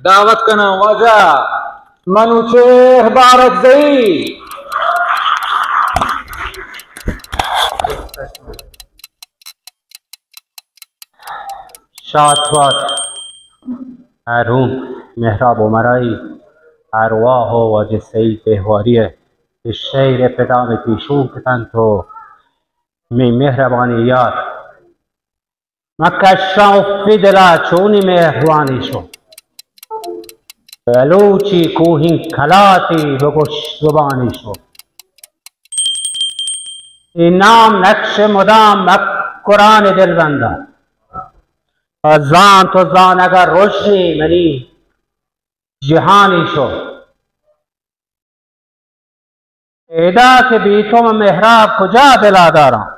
دعوت کنم واجه منوچهر بارکزئی. شاد باد روم مهراب عمرایی ارواح و واجه سید بهواریه که شیر پدام پیشون کتن تو می مهربانی یار مکشان فی دلا چونی مهروانی شو بلوچی کوهین کلاتی بگوش زبانی شو این نام نقش مدام قرآن دل بندن زان تو زان اگر روشنی منی جهانی شو ایدا که بی تو محراب کجا دلا دارم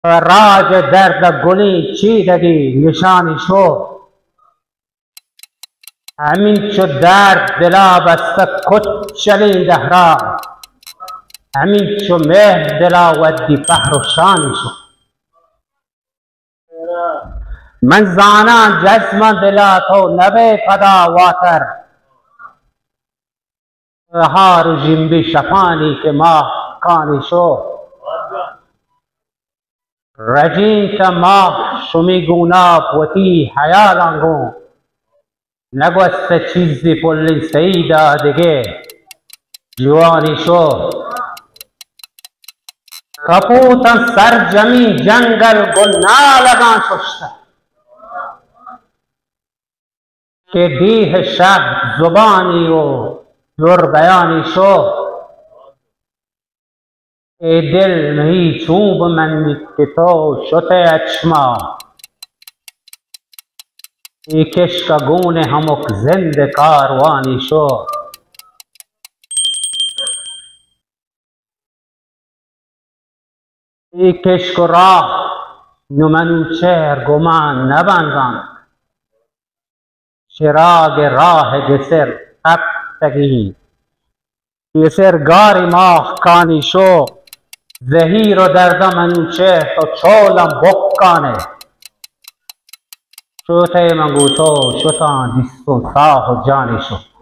راج درد گلی چیدگی نشانی شو همین چو درد دلا بسته کچلین دهرا همین چو مهر دلا ودی فخر و شانی شو من زانا جزم دلا تو نبه پدا واتر هارو جنبی شفانی که ماه کانی شو رجین که ماه شمی گوناب وطی حیالانگو نگوست چیزی پلی سیدا دیگه جوانی شو کپوتن سر جمی جنگل گل نالگان ششتا که دیه شب زبانی و در بیانی شو ای دل مهی چوب من که تو شته اچما ای کشکگون همک زند کاروانی شو ای کشک و راه منوچهر گمان نبندان چراغ راه جسر تگی جسر گاری ماه کانی شو زهیر و درد منوچهر تو چولم بکانه شوته منگو تو شتان دیستو ساه و جانی شو